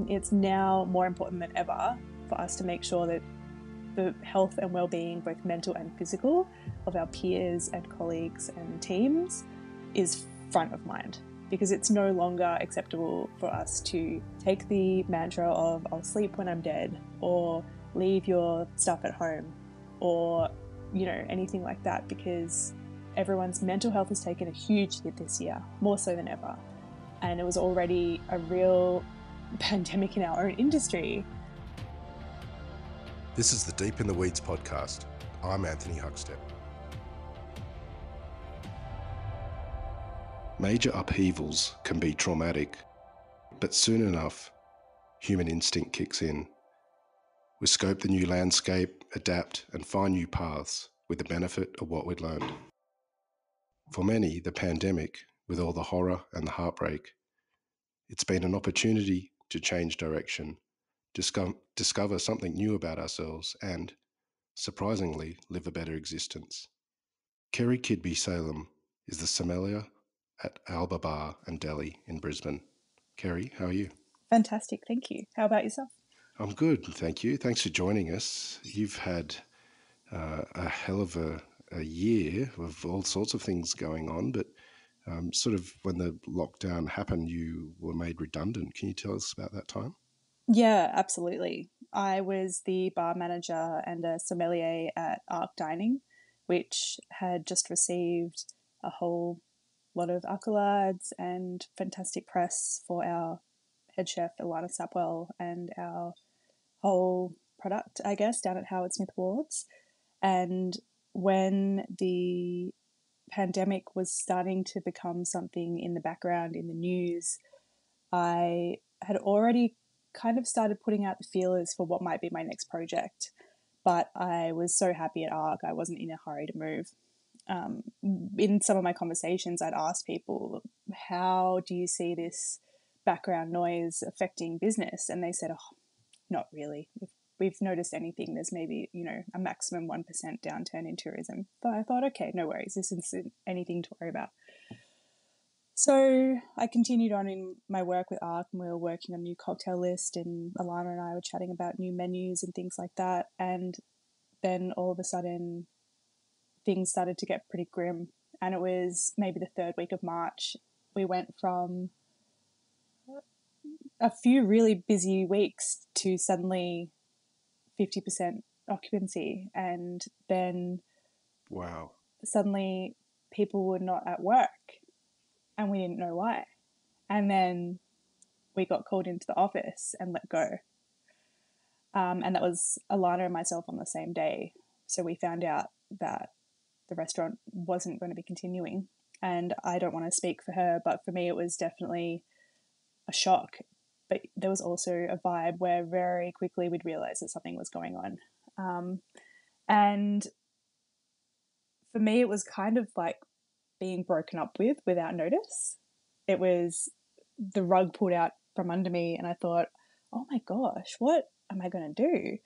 it's now more important than ever for us to make sure that the health and well-being, both mental and physical, of our peers and colleagues and teams is front of mind, because it's no longer acceptable for us to take the mantra of I'll sleep when I'm dead, or leave your stuff at home, or anything like that, because everyone's mental health has taken a huge hit this year, more so than ever. And it was already a real pandemic in our own industry. This is the Deep in the Weeds podcast. I'm Anthony Huckstep. Major upheavals can be traumatic, but soon enough, human instinct kicks in. We scope the new landscape, adapt, and find new paths with the benefit of what we'd learned. For many, the pandemic, with all the horror and the heartbreak, it's been an opportunity to change direction, discover something new about ourselves, and, surprisingly, live a better existence. Ceri Kidby-Salom is the sommelier at Alba Bar and Deli in Brisbane. Ceri, how are you? Fantastic, thank you. How about yourself? I'm good, thank you. Thanks for joining us. You've had a hell of a year of all sorts of things going on, but sort of when the lockdown happened, you were made redundant. Can you tell us about that time? Yeah, absolutely. I was the bar manager and a sommelier at Arc Dining, which had just received a whole lot of accolades and fantastic press for our head chef, Ilana Sapwell, and our whole product, I guess, down at Howard Smith Awards. And when the pandemic was starting to become something in the background in the news, I had already kind of started putting out the feelers for what might be my next project. But I was so happy at ARC, I wasn't in a hurry to move. In some of my conversations, I'd ask people, how do you see this background noise affecting business? And they said, oh, not really. If we've noticed anything, there's maybe, a maximum 1% downturn in tourism. But I thought, okay, no worries. This isn't anything to worry about. So I continued on in my work with ARC, and we were working on a new cocktail list, and Alana and I were chatting about new menus and things like that. And then all of a sudden, things started to get pretty grim. And it was maybe the third week of March. We went from a few really busy weeks to suddenly 50% occupancy. And then wow, suddenly people were not at work and we didn't know why. And then we got called into the office and let go. And that was Alana and myself on the same day. So we found out that the restaurant wasn't going to be continuing. And I don't want to speak for her, but for me, it was definitely a shock. But there was also a vibe where very quickly we'd realize that something was going on. And for me, it was kind of like being broken up with without notice. It was the rug pulled out from under me, and I thought, oh my gosh, what am I going to do?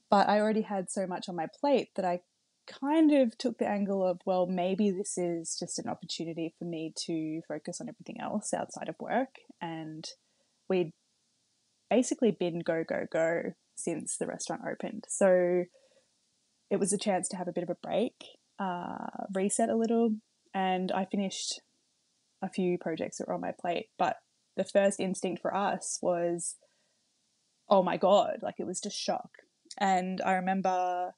But I already had so much on my plate that I kind of took the angle of, well, maybe this is just an opportunity for me to focus on everything else outside of work. And we'd basically been go, go, go since the restaurant opened. So it was a chance to have a bit of a break, reset a little, and I finished a few projects that were on my plate. But the first instinct for us was, oh my God, like it was just shock. And I remember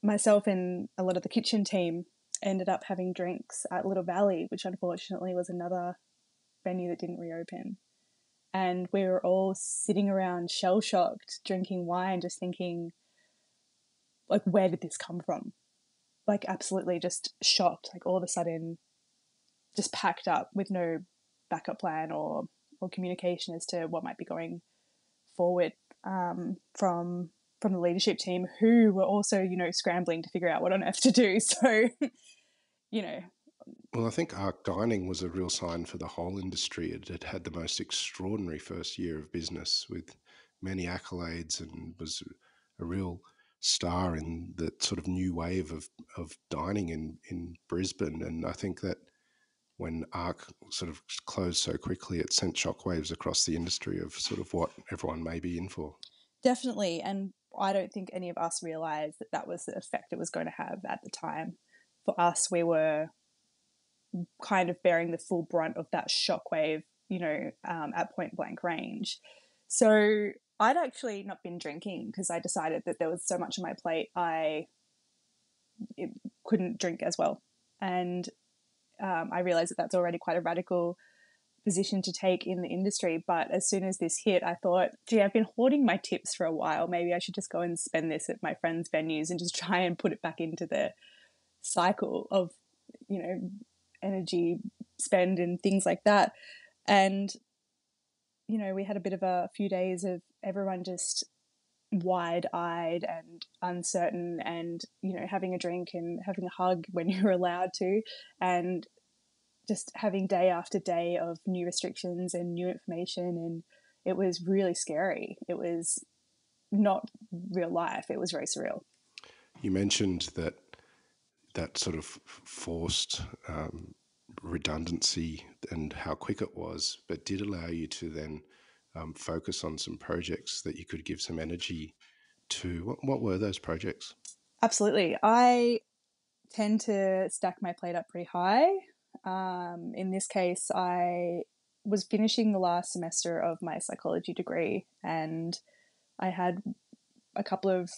myself and a lot of the kitchen team ended up having drinks at Little Valley, which unfortunately was another venue that didn't reopen. And we were all sitting around shell-shocked, drinking wine, just thinking, like, where did this come from? Like, absolutely just shocked, like all of a sudden just packed up with no backup plan or communication as to what might be going forward from the leadership team, who were also, scrambling to figure out what on earth to do. So, Well, I think Arc Dining was a real sign for the whole industry. It had had the most extraordinary first year of business with many accolades and was a real star in the sort of new wave of dining in Brisbane. And I think that when ARC sort of closed so quickly, it sent shockwaves across the industry of sort of what everyone may be in for. Definitely. And I don't think any of us realised that that was the effect it was going to have at the time. For us, we were kind of bearing the full brunt of that shockwave, at point blank range. So I'd actually not been drinking because I decided that there was so much on my plate I couldn't drink as well. And I realised that that's already quite a radical position to take in the industry. But as soon as this hit, I thought, gee, I've been hoarding my tips for a while. Maybe I should just go and spend this at my friends' venues and just try and put it back into the cycle of, energy spend and things like that. And, we had a bit of a few days of everyone just wide-eyed and uncertain and, having a drink and having a hug when you're allowed to, and just having day after day of new restrictions and new information. And it was really scary. It was not real life. It was very surreal. You mentioned that sort of forced redundancy and how quick it was, but did allow you to then focus on some projects that you could give some energy to. What were those projects? Absolutely. I tend to stack my plate up pretty high. In this case, I was finishing the last semester of my psychology degree, and I had a couple of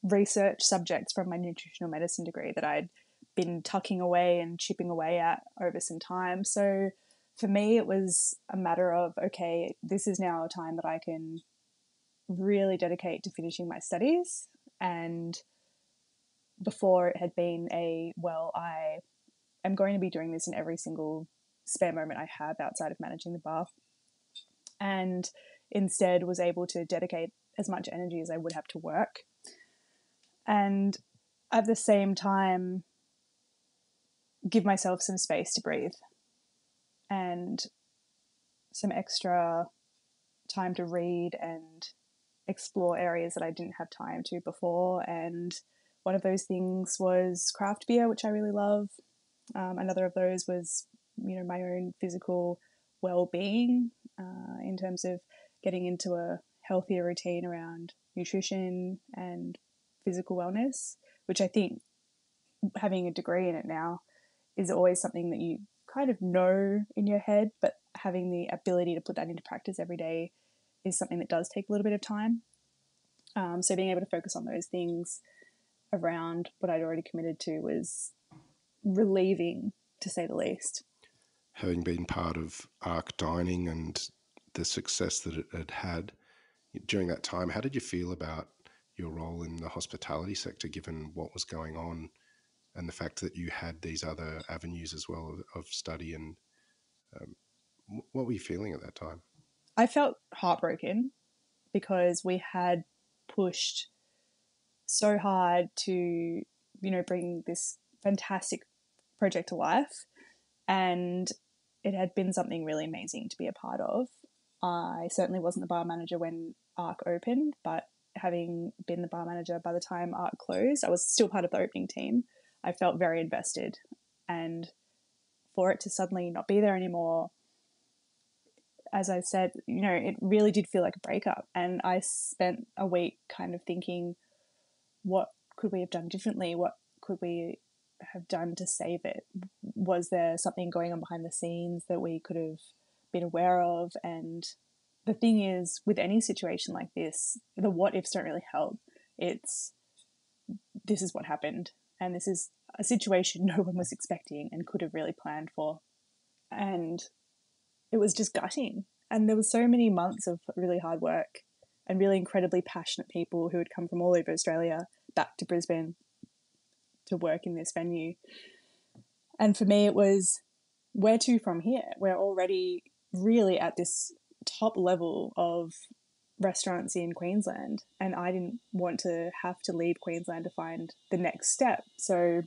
research subjects from my nutritional medicine degree that I'd been tucking away and chipping away at over some time. So for me, it was a matter of, okay, this is now a time that I can really dedicate to finishing my studies. And before it had been I am going to be doing this in every single spare moment I have outside of managing the bar. And instead was able to dedicate as much energy as I would have to work. And at the same time, give myself some space to breathe and some extra time to read and explore areas that I didn't have time to before. And one of those things was craft beer, which I really love. Another of those was, my own physical well-being in terms of getting into a healthier routine around nutrition and physical wellness, which I think, having a degree in it now, is always something that you kind of know in your head, but having the ability to put that into practice every day is something that does take a little bit of time. So being able to focus on those things around what I'd already committed to was relieving, to say the least. Having been part of ARC Dining and the success that it had during that time, how did you feel about your role in the hospitality sector, given what was going on and the fact that you had these other avenues as well of study? And what were you feeling at that time? I felt heartbroken because we had pushed so hard to, bring this fantastic project to life, and it had been something really amazing to be a part of. I certainly wasn't the bar manager when ARC opened, but having been the bar manager by the time ARC closed, I was still part of the opening team. I felt very invested, and for it to suddenly not be there anymore, as I said, it really did feel like a breakup. And I spent a week kind of thinking, what could we have done differently? What could we have done to save it? Was there something going on behind the scenes that we could have been aware of? And the thing is, with any situation like this, the what ifs don't really help. It's, this is what happened, and this is a situation no one was expecting and could have really planned for. And it was just gutting. And there were so many months of really hard work and really incredibly passionate people who had come from all over Australia back to Brisbane to work in this venue. And for me, it was, where to from here? We're already really at this top level of restaurants in Queensland, and I didn't want to have to leave Queensland to find the next step. So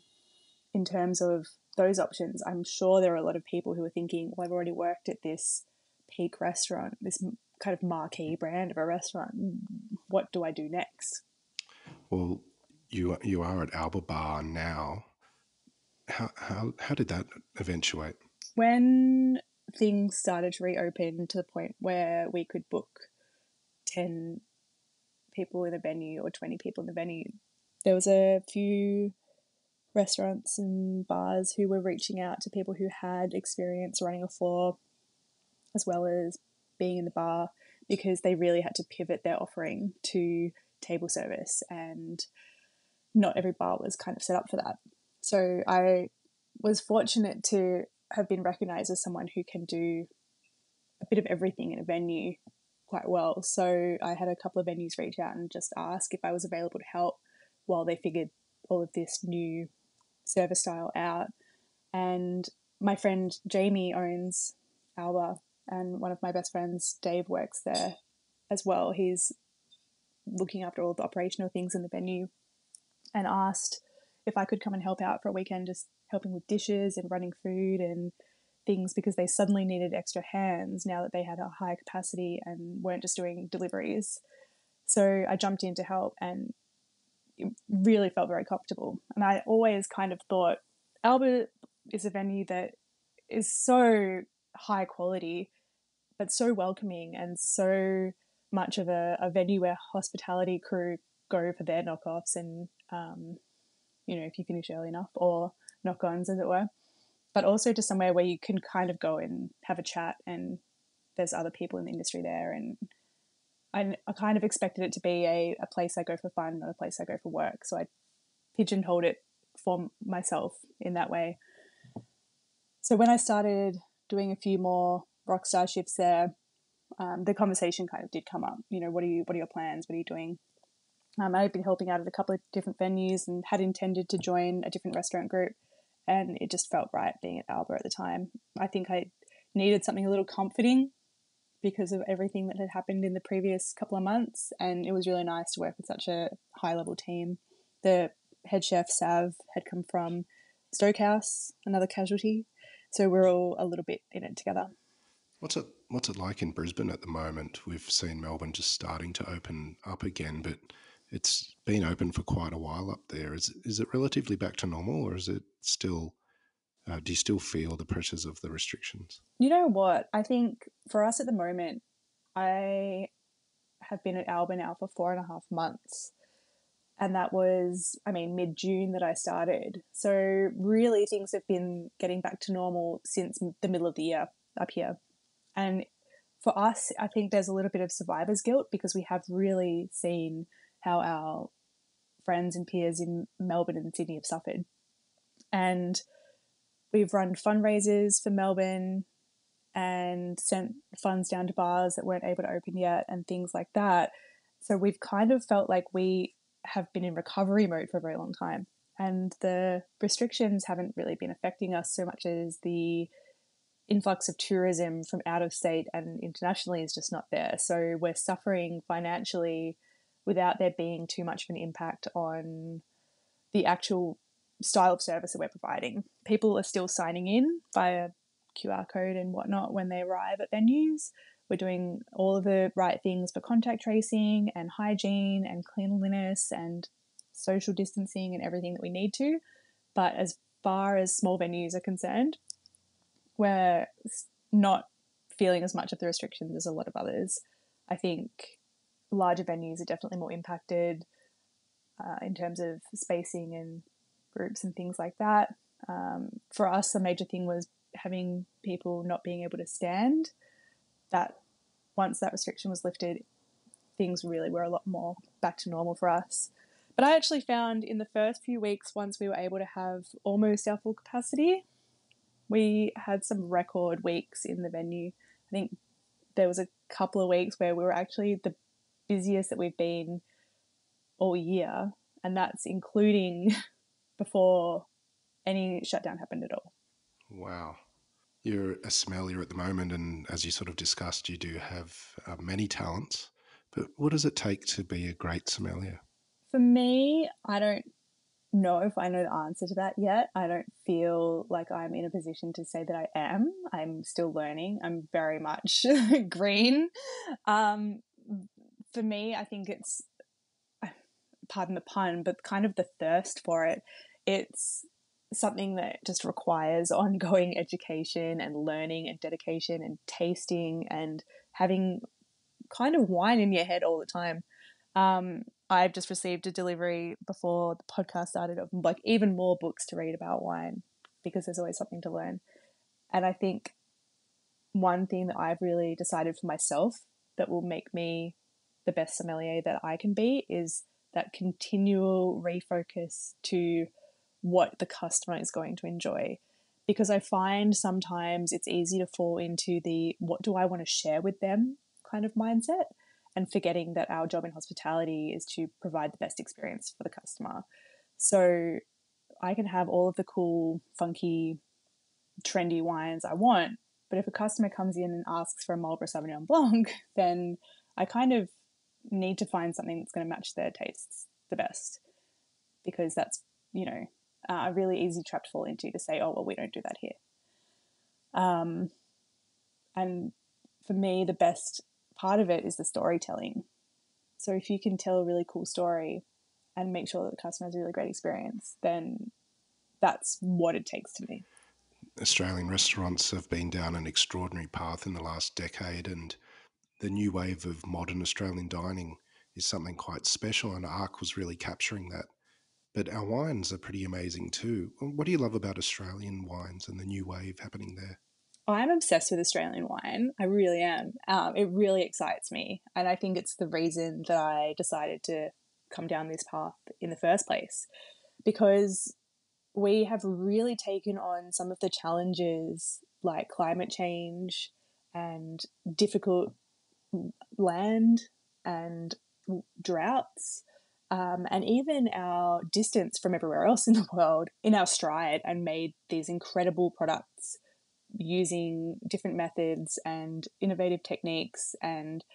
in terms of those options, I'm sure there are a lot of people who are thinking, well, I've already worked at this peak restaurant, this kind of marquee brand of a restaurant. What do I do next? Well, you are at Alba Bar now. How did that eventuate? When things started to reopen to the point where we could book 10 people in a venue or 20 people in the venue, there was a few restaurants and bars who were reaching out to people who had experience running a floor as well as being in the bar, because they really had to pivot their offering to table service, and not every bar was kind of set up for that. So I was fortunate to have been recognized as someone who can do a bit of everything in a venue quite well. So I had a couple of venues reach out and just ask if I was available to help while they figured all of this new service style out. And my friend Jamie owns Alba, and one of my best friends, Dave, works there as well. He's looking after all the operational things in the venue, and asked if I could come and help out for a weekend, just helping with dishes and running food and things, because they suddenly needed extra hands now that they had a high capacity and weren't just doing deliveries. So I jumped in to help, and it really felt very comfortable. And I always kind of thought Alba is a venue that is so high quality, but so welcoming, and so much of a venue where hospitality crew go for their knockoffs and, if you finish early enough, or knock-ons, as it were. But also to somewhere where you can kind of go and have a chat, and there's other people in the industry there. And I kind of expected it to be a place I go for fun, not a place I go for work. So I pigeonholed it for myself in that way. So when I started doing a few more rockstar shifts there, the conversation kind of did come up. What are your plans? What are you doing? I'd been helping out at a couple of different venues and had intended to join a different restaurant group, and it just felt right being at Alba at the time. I think I needed something a little comforting because of everything that had happened in the previous couple of months, and it was really nice to work with such a high-level team. The head chef, Sav, had come from Stokehouse, another casualty, so we're all a little bit in it together. What's it like in Brisbane at the moment? We've seen Melbourne just starting to open up again, but it's been open for quite a while up there. Is it relatively back to normal, or is it still? Do you still feel the pressures of the restrictions? You know what? I think for us at the moment, I have been at Alba now for 4.5 months. And that was, mid-June that I started. So really things have been getting back to normal since the middle of the year up here. And for us, I think there's a little bit of survivor's guilt, because we have really seen how our friends and peers in Melbourne and Sydney have suffered. And we've run fundraisers for Melbourne and sent funds down to bars that weren't able to open yet and things like that. So we've kind of felt like we have been in recovery mode for a very long time. And the restrictions haven't really been affecting us so much as the influx of tourism from out of state and internationally is just not there. So we're suffering financially without there being too much of an impact on the actual style of service that we're providing. People are still signing in via QR code and whatnot when they arrive at venues. We're doing all of the right things for contact tracing and hygiene and cleanliness and social distancing and everything that we need to. But as far as small venues are concerned, we're not feeling as much of the restrictions as a lot of others. I think larger venues are definitely more impacted in terms of spacing and groups and things like that. For us, a major thing was having people not being able to stand. That once that restriction was lifted, things really were a lot more back to normal for us. But I actually found in the first few weeks, once we were able to have almost our full capacity, we had some record weeks in the venue. I think there was a couple of weeks where we were actually the busiest that we've been all year, and that's including before any shutdown happened at all. Wow. You're a sommelier at the moment, and as you sort of discussed, you do have many talents. But what does it take to be a great sommelier? For me, I don't know if I know the answer to that yet. I don't feel like I'm in a position to say that I am. I'm still learning. I'm very much green. For me, I think it's, pardon the pun, but kind of the thirst for it. It's something that just requires ongoing education and learning and dedication and tasting and having kind of wine in your head all the time. I've just received a delivery before the podcast started of like even more books to read about wine, because there's always something to learn. And I think one thing that I've really decided for myself that will make me the best sommelier that I can be is that continual refocus to what the customer is going to enjoy. Because I find sometimes it's easy to fall into the what do I want to share with them kind of mindset, and forgetting that our job in hospitality is to provide the best experience for the customer. So I can have all of the cool, funky, trendy wines I want, but if a customer comes in and asks for a Marlborough Sauvignon Blanc, then I kind of need to find something that's going to match their tastes the best, because that's, a really easy trap to fall into, to say, oh, well, we don't do that here. And for me, the best part of it is the storytelling. So if you can tell a really cool story and make sure that the customer has a really great experience, then that's what it takes to me. Australian restaurants have been down an extraordinary path in the last decade, and the new wave of modern Australian dining is something quite special, and Arc was really capturing that. But our wines are pretty amazing too. What do you love about Australian wines and the new wave happening there? I'm obsessed with Australian wine. I really am. It really excites me. And I think it's the reason that I decided to come down this path in the first place, because we have really taken on some of the challenges like climate change and difficult land and droughts, and even our distance from everywhere else in the world in our stride, and made these incredible products using different methods and innovative techniques, and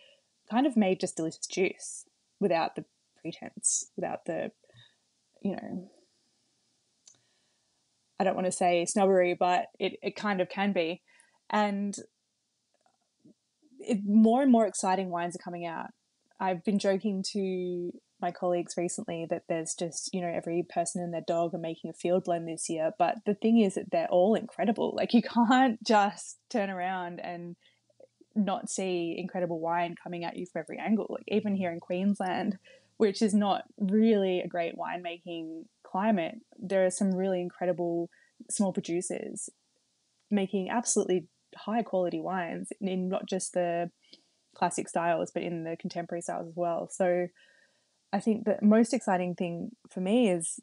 kind of made just delicious juice without the pretense, without the, I don't want to say snobbery, but it kind of can be. And more and more exciting wines are coming out. I've been joking to my colleagues recently that there's just, every person and their dog are making a field blend this year. But the thing is that they're all incredible. Like, you can't just turn around and not see incredible wine coming at you from every angle. Like, even here in Queensland, which is not really a great winemaking climate, there are some really incredible small producers making absolutely high quality wines in not just the classic styles, but in the contemporary styles as well. So I think the most exciting thing for me is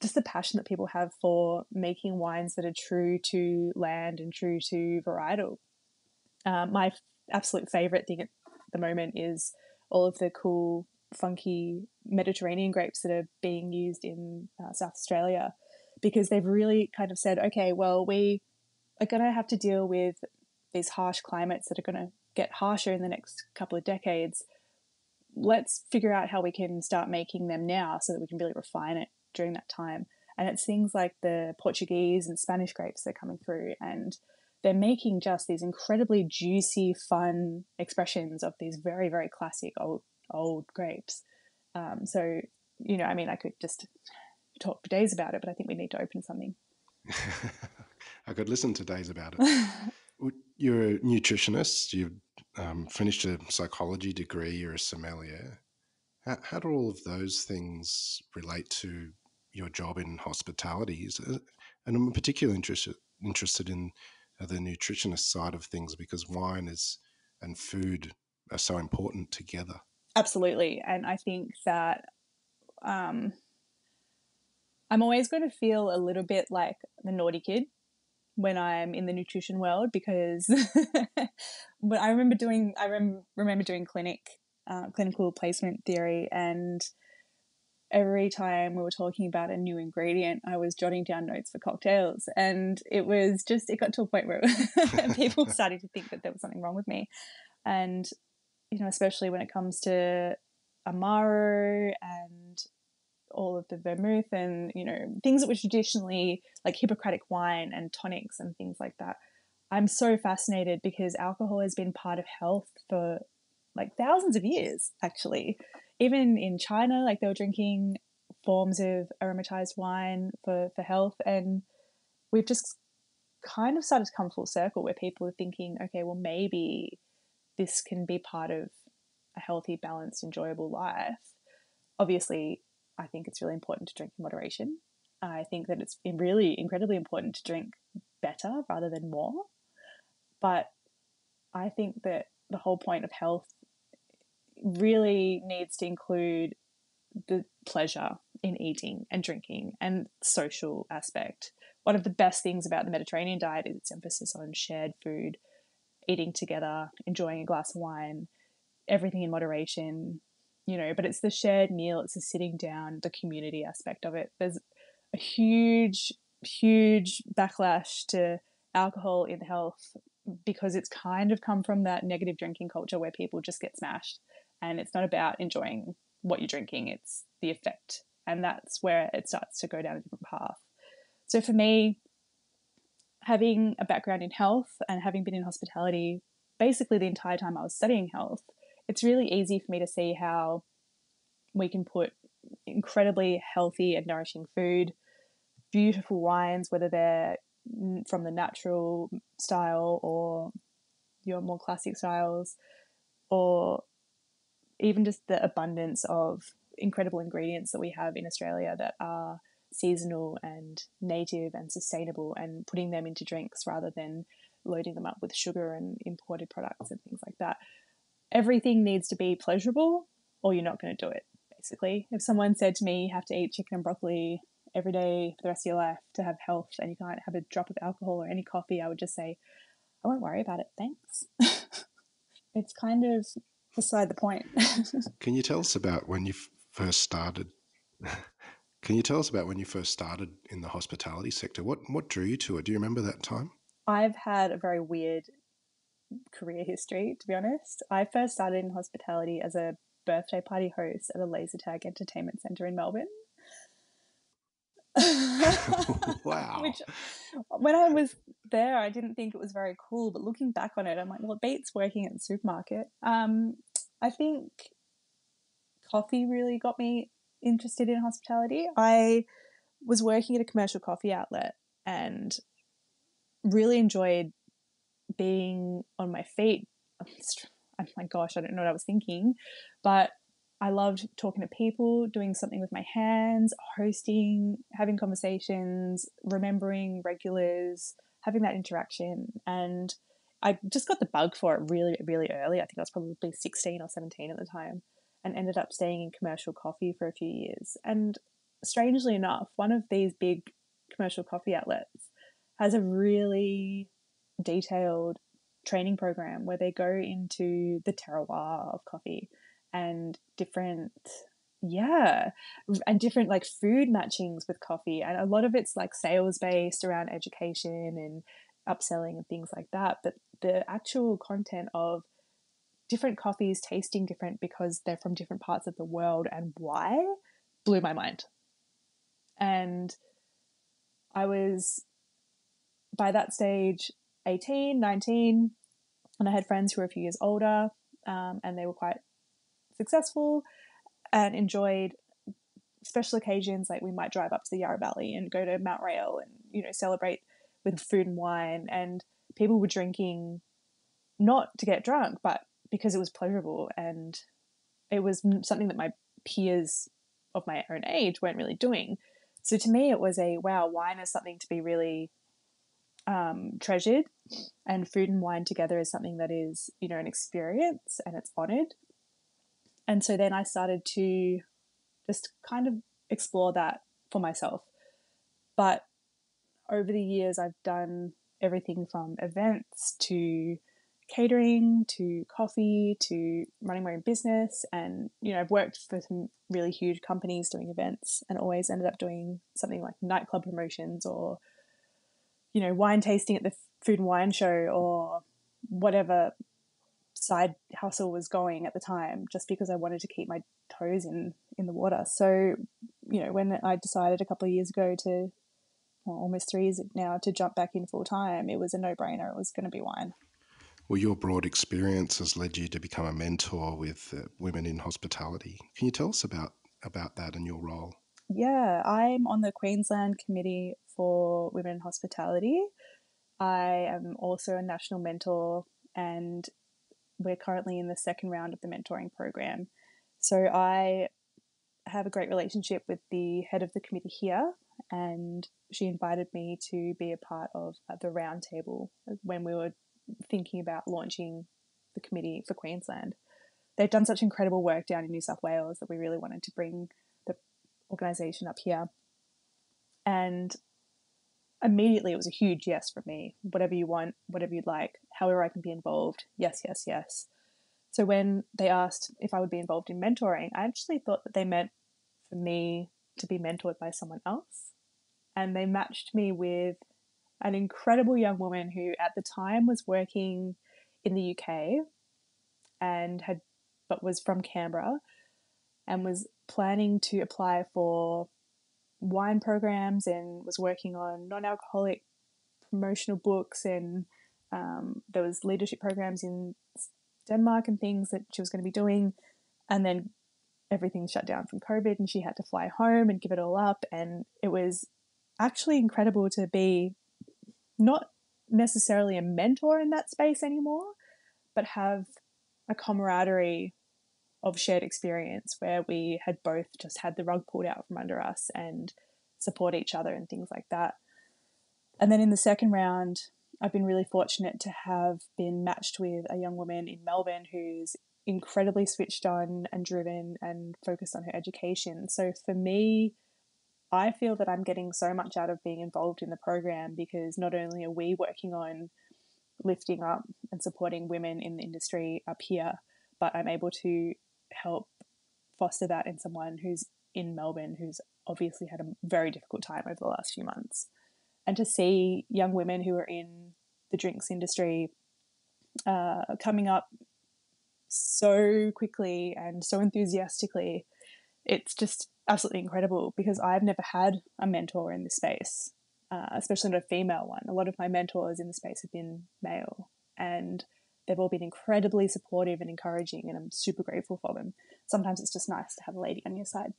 just the passion that people have for making wines that are true to land and true to varietal. My absolute favorite thing at the moment is all of the cool, funky Mediterranean grapes that are being used in South Australia, because they've really kind of said, okay, well, we are going to have to deal with these harsh climates that are going to get harsher in the next couple of decades. Let's figure out how we can start making them now so that we can really refine it during that time. And it's things like the Portuguese and Spanish grapes that are coming through, and they're making just these incredibly juicy, fun expressions of these very, very classic old grapes. So, I could just talk for days about it, but I think we need to open something. I could listen to days about it. You're a nutritionist. You've finished a psychology degree. You're a sommelier. How do all of those things relate to your job in hospitality? And I'm particularly interested in the nutritionist side of things, because wine and food are so important together. Absolutely. And I think that I'm always going to feel a little bit like the naughty kid when I'm in the nutrition world, because but I remember doing clinical placement theory, and every time we were talking about a new ingredient, I was jotting down notes for cocktails, and it got to a point where people started to think that there was something wrong with me. And especially when it comes to Amaro and all of the vermouth and things that were traditionally like Hippocratic wine and tonics and things like that, I'm so fascinated, because alcohol has been part of health for like thousands of years. Actually, even in China, like they were drinking forms of aromatized wine for health. And we've just kind of started to come full circle where people are thinking, okay, well, maybe this can be part of a healthy, balanced, enjoyable life. Obviously, I think it's really important to drink in moderation. I think that it's really incredibly important to drink better rather than more. But I think that the whole point of health really needs to include the pleasure in eating and drinking and social aspect. One of the best things about the Mediterranean diet is its emphasis on shared food, eating together, enjoying a glass of wine, everything in moderation, but it's the shared meal, it's the sitting down, the community aspect of it. There's a huge, huge backlash to alcohol in health because it's kind of come from that negative drinking culture where people just get smashed. And it's not about enjoying what you're drinking, it's the effect. And that's where it starts to go down a different path. So for me, having a background in health and having been in hospitality basically the entire time I was studying health, it's really easy for me to see how we can put incredibly healthy and nourishing food, beautiful wines, whether they're from the natural style or your more classic styles, or even just the abundance of incredible ingredients that we have in Australia that are seasonal and native and sustainable, and putting them into drinks rather than loading them up with sugar and imported products and things like that. Everything needs to be pleasurable or you're not going to do it, basically. If someone said to me, you have to eat chicken and broccoli every day for the rest of your life to have health and you can't have a drop of alcohol or any coffee, I would just say, I won't worry about it, thanks. It's kind of beside the point. Can you tell us about when you first started? Can you tell us about when you first started in the hospitality sector? What drew you to it? Do you remember that time? I've had a very weird career history, to be honest. I first started in hospitality as a birthday party host at a laser tag entertainment centre in Melbourne. Wow. Which, when I was there, I didn't think it was very cool, but looking back on it, I'm like, well, it beats working at the supermarket. I think coffee really got me interested in hospitality. I was working at a commercial coffee outlet and really enjoyed being on my feet. Oh my gosh, I don't know what I was thinking, but I loved talking to people, doing something with my hands, hosting, having conversations, remembering regulars, having that interaction. And I just got the bug for it really, really early. I think I was probably 16 or 17 at the time, and ended up staying in commercial coffee for a few years. And strangely enough, one of these big commercial coffee outlets has a really detailed training program where they go into the terroir of coffee and different like food matchings with coffee, and a lot of it's like sales based around education and upselling and things like that, but the actual content of different coffees tasting different because they're from different parts of the world and why blew my mind. And I was, by that stage, 18, 19, and I had friends who were a few years older, and they were quite successful and enjoyed special occasions. Like we might drive up to the Yarra Valley and go to Mount Rail and, celebrate with food and wine. And people were drinking not to get drunk, but because it was pleasurable. And it was something that my peers of my own age weren't really doing. So to me, it was wow, wine is something to be really treasured, and food and wine together is something that is, an experience and it's honored. And so then I started to just kind of explore that for myself. But over the years, I've done everything from events to catering to coffee to running my own business. And, I've worked for some really huge companies doing events and always ended up doing something like nightclub promotions or, wine tasting at the food and wine show or whatever side hustle was going at the time, just because I wanted to keep my toes in the water. So, when I decided a couple of years ago to, well, almost 3 years now, to jump back in full time, it was a no-brainer. It was going to be wine. Well, your broad experience has led you to become a mentor with women in hospitality. Can you tell us about that and your role? Yeah, I'm on the Queensland Committee for Women in Hospitality. I am also a national mentor, and we're currently in the second round of the mentoring program. So I have a great relationship with the head of the committee here, and she invited me to be a part of the roundtable when we were thinking about launching the committee for Queensland. They've done such incredible work down in New South Wales that we really wanted to bring the organisation up here. And immediately it was a huge yes from me. Whatever you want, whatever you'd like, however I can be involved. Yes, yes, yes. So when they asked if I would be involved in mentoring, I actually thought that they meant for me to be mentored by someone else. And they matched me with an incredible young woman who at the time was working in the UK and was from Canberra and was planning to apply for wine programs and was working on non-alcoholic promotional books, and there was leadership programs in Denmark and things that she was going to be doing. And then everything shut down from COVID and she had to fly home and give it all up. And it was actually incredible to be not necessarily a mentor in that space anymore, but have a camaraderie of shared experience where we had both just had the rug pulled out from under us and support each other and things like that. And then in the second round, I've been really fortunate to have been matched with a young woman in Melbourne who's incredibly switched on and driven and focused on her education. So for me, I feel that I'm getting so much out of being involved in the program because not only are we working on lifting up and supporting women in the industry up here, but I'm able to help foster that in someone who's in Melbourne who's obviously had a very difficult time over the last few months. And to see young women who are in the drinks industry coming up so quickly and so enthusiastically, it's just absolutely incredible because I've never had a mentor in this space, especially not a female one. A lot of my mentors in the space have been male, and they've all been incredibly supportive and encouraging, and I'm super grateful for them. Sometimes it's just nice to have a lady on your side.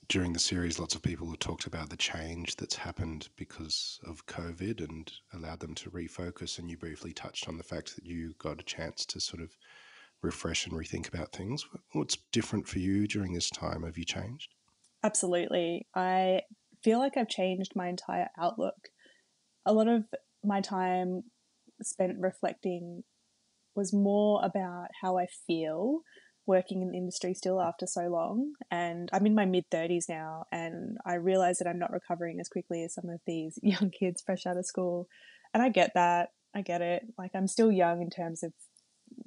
During the series, lots of people have talked about the change that's happened because of COVID and allowed them to refocus, and you briefly touched on the fact that you got a chance to sort of refresh and rethink about things. What's different for you during this time? Have you changed? Absolutely. I feel like I've changed my entire outlook. A lot of my time spent reflecting was more about how I feel working in the industry still after so long. And I'm in my mid-30s now, and I realize that I'm not recovering as quickly as some of these young kids fresh out of school. And I get that. I get it. Like, I'm still young in terms of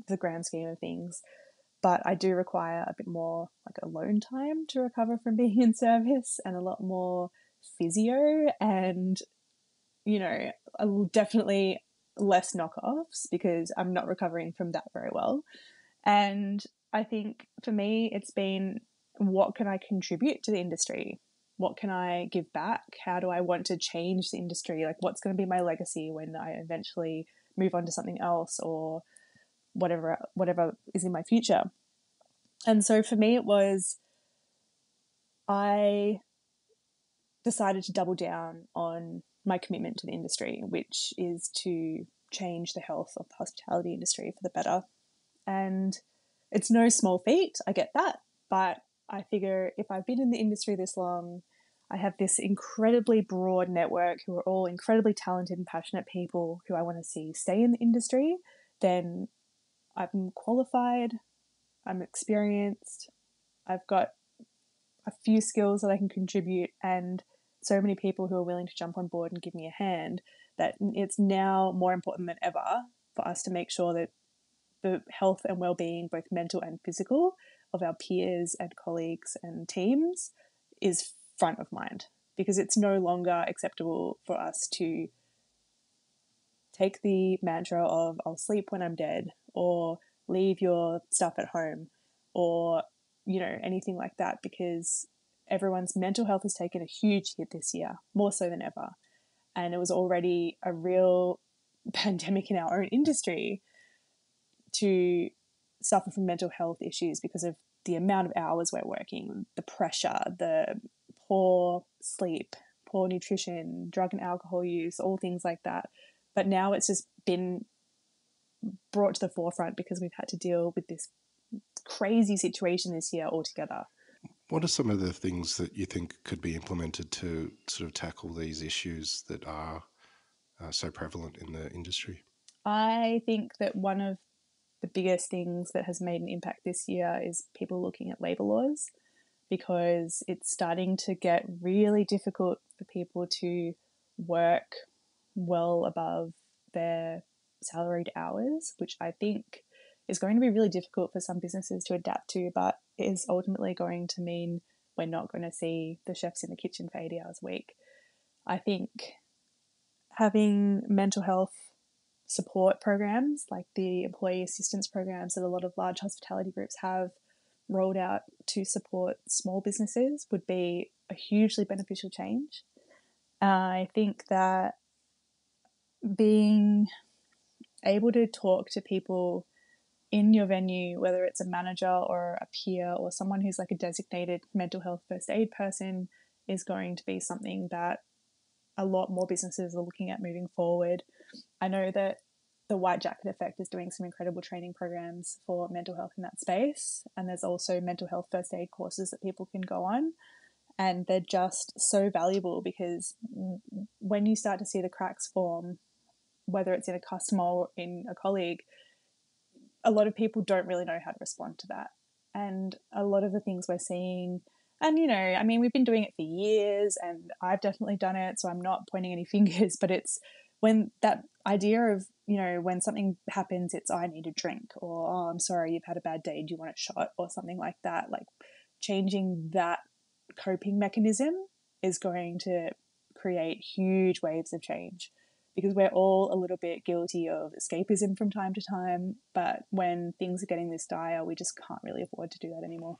the grand scheme of things, but I do require a bit more like alone time to recover from being in service, and a lot more physio and, you know, definitely less knockoffs because I'm not recovering from that very well. And I think for me, it's been, what can I contribute to the industry? What can I give back? How do I want to change the industry? Like, what's going to be my legacy when I eventually move on to something else or whatever is in my future? And so for me, it was, I decided to double down on my commitment to the industry, which is to change the health of the hospitality industry for the better. And it's no small feat, I get that, but I figure if I've been in the industry this long, I have this incredibly broad network who are all incredibly talented and passionate people who I want to see stay in the industry, then I'm qualified, I'm experienced, I've got a few skills that I can contribute, and so many people who are willing to jump on board and give me a hand, that it's now more important than ever for us to make sure that the health and well-being, both mental and physical, of our peers and colleagues and teams is front of mind, because it's no longer acceptable for us to take the mantra of I'll sleep when I'm dead, or leave your stuff at home, or, you know, anything like that, because everyone's mental health has taken a huge hit this year, more so than ever. And it was already a real pandemic in our own industry to suffer from mental health issues because of the amount of hours we're working, the pressure, the poor sleep, poor nutrition, drug and alcohol use, all things like that. But now it's just been brought to the forefront because we've had to deal with this crazy situation this year altogether. What are some of the things that you think could be implemented to sort of tackle these issues that are so prevalent in the industry? I think that one of the biggest things that has made an impact this year is people looking at labour laws, because it's starting to get really difficult for people to work well above their salaried hours, which I think is going to be really difficult for some businesses to adapt to, but is ultimately going to mean we're not going to see the chefs in the kitchen for 80 hours a week. I think having mental health support programs like the employee assistance programs that a lot of large hospitality groups have rolled out to support small businesses would be a hugely beneficial change. I think that being able to talk to people in your venue, whether it's a manager or a peer or someone who's like a designated mental health first aid person, is going to be something that a lot more businesses are looking at moving forward. I know that the White Jacket Effect is doing some incredible training programs for mental health in that space. And there's also mental health first aid courses that people can go on. And they're just so valuable because when you start to see the cracks form, whether it's in a customer or in a colleague, a lot of people don't really know how to respond to that. And a lot of the things we're seeing, and, you know, I mean, we've been doing it for years and I've definitely done it, so I'm not pointing any fingers, but it's when that idea of, you know, when something happens, it's, oh, I need a drink, or, oh, I'm sorry, you've had a bad day, do you want a shot, or something like that. Like changing that coping mechanism is going to create huge waves of change, because we're all a little bit guilty of escapism from time to time. But when things are getting this dire, we just can't really afford to do that anymore.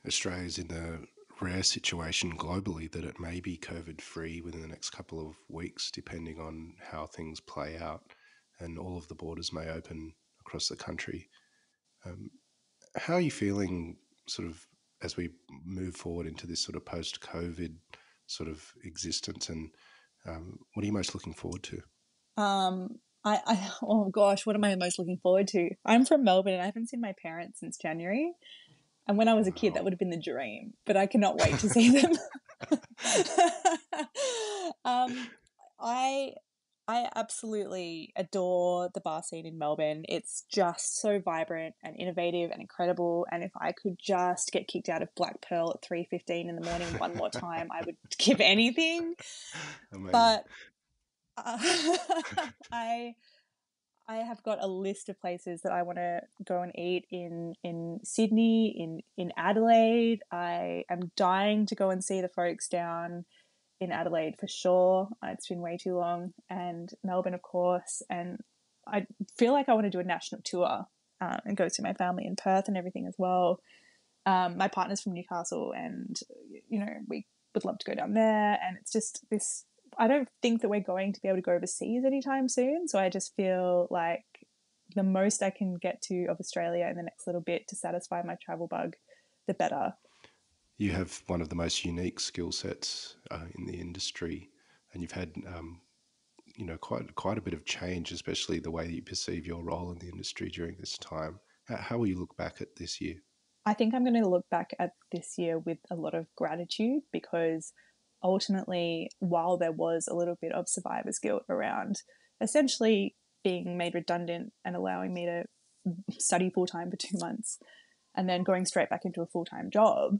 Australia's in the rare situation globally that it may be COVID-free within the next couple of weeks, depending on how things play out, and all of the borders may open across the country. How are you feeling sort of as we move forward into this sort of post-COVID sort of existence, and what are you most looking forward to? Oh gosh, what am I most looking forward to? I'm from Melbourne and I haven't seen my parents since January. And when I was a kid, that would have been the dream, but I cannot wait to see them. I absolutely adore the bar scene in Melbourne. It's just so vibrant and innovative and incredible. And if I could just get kicked out of Black Pearl at 3:15 in the morning one more time, I would give anything. Amazing. But I have got a list of places that I want to go and eat in Sydney, in Adelaide. I am dying to go and see the folks down in Adelaide for sure. It's been way too long. And Melbourne, of course. And I feel like I want to do a national tour and go see my family in Perth and everything as well. My partner's from Newcastle and, you know, we would love to go down there. And it's just this, I don't think that we're going to be able to go overseas anytime soon. So I just feel like the most I can get to of Australia in the next little bit to satisfy my travel bug, the better. You have one of the most unique skill sets in the industry, and you've had you know, quite a bit of change, especially the way that you perceive your role in the industry during this time. How will you look back at this year? I think I'm going to look back at this year with a lot of gratitude, because ultimately, while there was a little bit of survivor's guilt around essentially being made redundant and allowing me to study full-time for 2 months and then going straight back into a full-time job,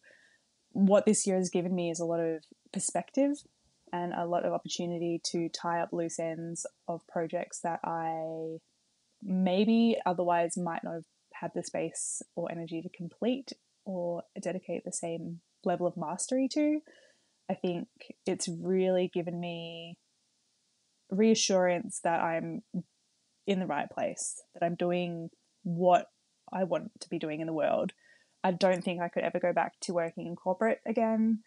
what this year has given me is a lot of perspective and a lot of opportunity to tie up loose ends of projects that I maybe otherwise might not have had the space or energy to complete or dedicate the same level of mastery to. I think it's really given me reassurance that I'm in the right place, that I'm doing what I want to be doing in the world. I don't think I could ever go back to working in corporate again.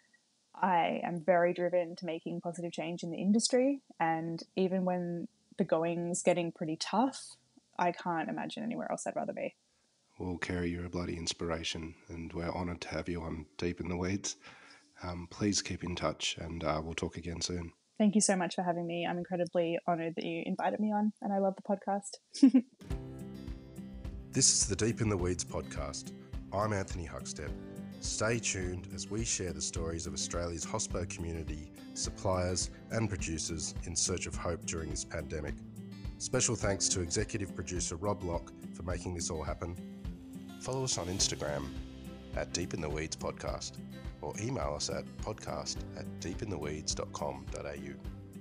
I am very driven to making positive change in the industry, and even when the going's getting pretty tough, I can't imagine anywhere else I'd rather be. Well, Ceri, you're a bloody inspiration, and we're honoured to have you on Deep in the Weeds. Please keep in touch, and we'll talk again soon. Thank you so much for having me. I'm incredibly honoured that you invited me on, and I love the podcast. This is the Deep in the Weeds podcast. I'm Anthony Huckstep. Stay tuned as we share the stories of Australia's hospo community, suppliers and producers in search of hope during this pandemic. Special thanks to executive producer Rob Locke for making this all happen. Follow us on Instagram at Deep in the Weeds Podcast, or email us at podcast@deepintheweeds.com.au.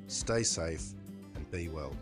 Stay safe and be well.